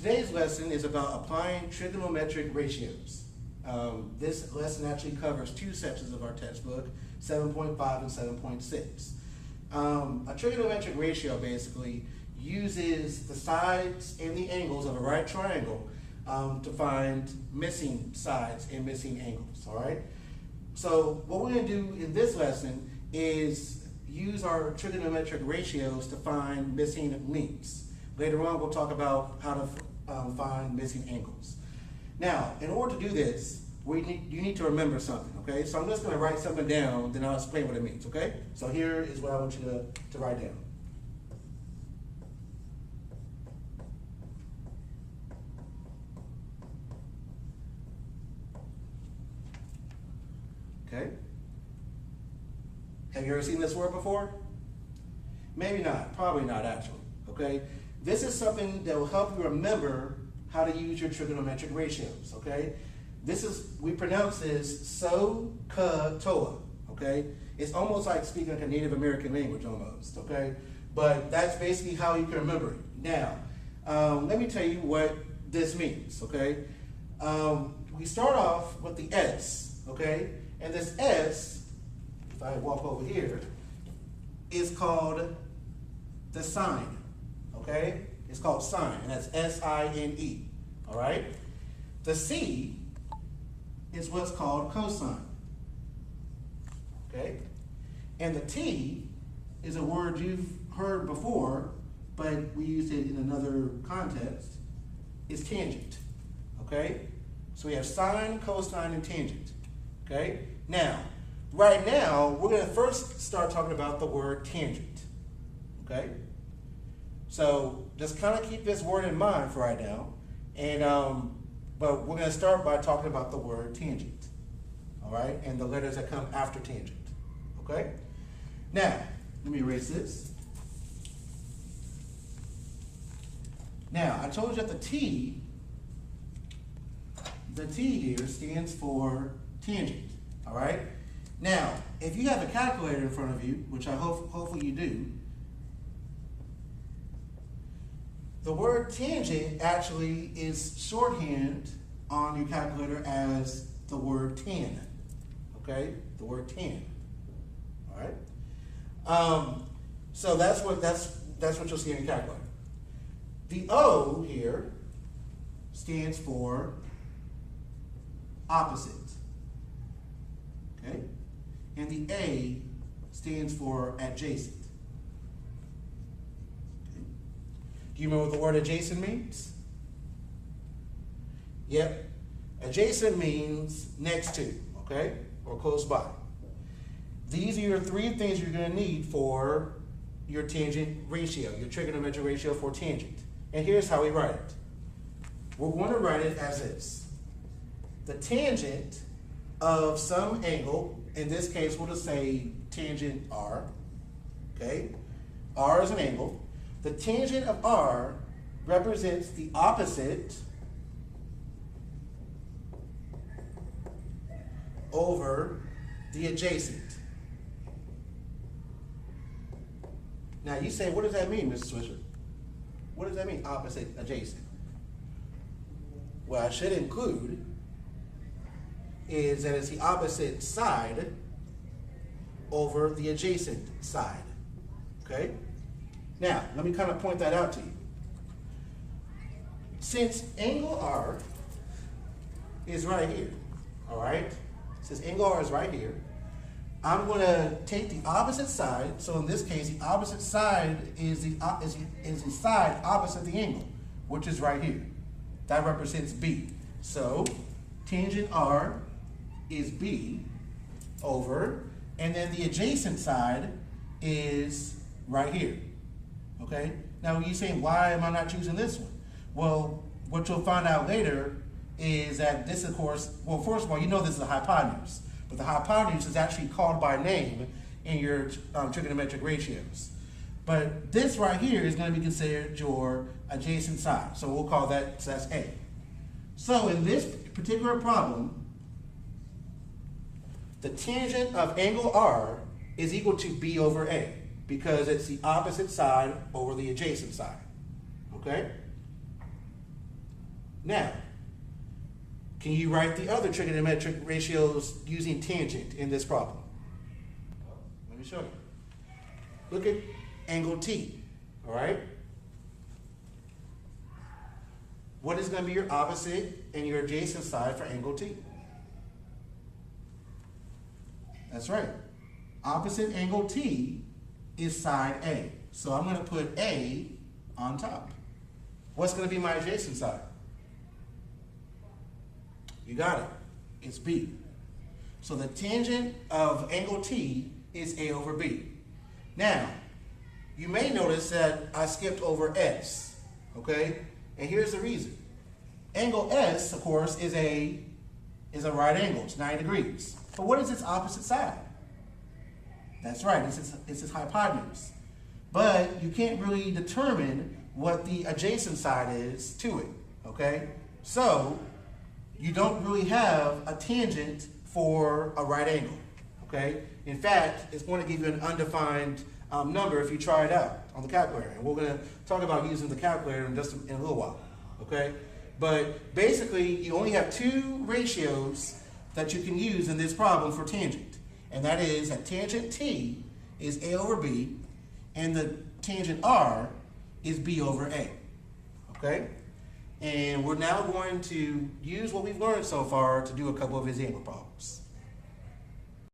Today's lesson is about applying trigonometric ratios. This lesson actually covers two sections of our textbook, 7.5 and 7.6. A trigonometric ratio basically uses the sides and the angles of a right triangle to find missing sides and missing angles, all right? So what we're going to do in this lesson is use our trigonometric ratios to find missing lengths. Later on, we'll talk about how to find missing angles. Now, in order to do this, you need to remember something, okay? So I'm just going to write something down, then I'll explain what it means, okay? So here is what I want you to write down. Okay? Have you ever seen this word before? Maybe not, probably not actually, okay? This is something that will help you remember how to use your trigonometric ratios, okay? We pronounce this SOHCAHTOA, okay? It's almost like speaking like a Native American language almost, okay? But that's basically how you can remember it. Now, let me tell you what this means, okay? We start off with the S, okay? And this S, if I walk over here, is called the sine, okay? It's called sine, and that's S-I-N-E, all right? The C is what's called cosine, okay? And the T is a word you've heard before, but we used it in another context, is tangent, okay? So we have sine, cosine, and tangent, okay? Now, right now, we're going to first start talking about the word tangent, okay? So just kind of keep this word in mind for right now, and but we're going to start by talking about the word tangent, all right, and the letters that come after tangent, okay? Now, let me erase this. Now, I told you that the T here stands for tangent, all right? Now, if you have a calculator in front of you, which I hopefully you do, the word tangent actually is shorthand on your calculator as the word tan, okay? The word tan, all right? So that's what you'll see in your calculator. The O here stands for opposite, okay? And the A stands for adjacent. Do you remember what the word adjacent means? Yep. Adjacent means next to, okay? Or close by. These are your three things you're going to need for your tangent ratio, your trigonometric ratio for tangent. And here's how we write it. We're going to write it as this. The tangent of some angle, in this case we'll just say tangent R, okay? R is an angle. The tangent of R represents the opposite over the adjacent. Now you say, what does that mean, Mr. Swisher? What does that mean, opposite, adjacent? Well, I should include is that it's the opposite side over the adjacent side, okay? Now, let me kind of point that out to you. Since angle R is right here, all right? Since angle R is right here, I'm going to take the opposite side. So in this case, the opposite side is the side opposite the angle, which is right here. That represents B. So tangent R is B over, and then the adjacent side is right here. Okay? Now you're saying, why am I not choosing this one? Well, what you'll find out later is that this, of course, well, first of all, you know this is a hypotenuse, but the hypotenuse is actually called by name in your trigonometric ratios. But this right here is going to be considered your adjacent side. So we'll call that, so that's A. So in this particular problem, the tangent of angle R is equal to B over A, because it's the opposite side over the adjacent side, okay? Now, can you write the other trigonometric ratios using tangent in this problem? Let me show you. Look at angle T, all right? What is going to be your opposite and your adjacent side for angle T? That's right. Opposite angle T is side A. So I'm going to put A on top. What's going to be my adjacent side? You got it. It's B. So the tangent of angle T is A over B. Now, you may notice that I skipped over S, okay? And here's the reason. Angle S, of course, is a right angle. It's 90 degrees. But what is its opposite side? That's right, it's its hypotenuse. But you can't really determine what the adjacent side is to it, okay? So, you don't really have a tangent for a right angle, okay? In fact, it's going to give you an undefined number if you try it out on the calculator. And we're going to talk about using the calculator in just in a little while, okay? But basically, you only have two ratios that you can use in this problem for tangent. And that is that tangent T is A over B, and the tangent R is B over A, okay? And we're now going to use what we've learned so far to do a couple of example problems.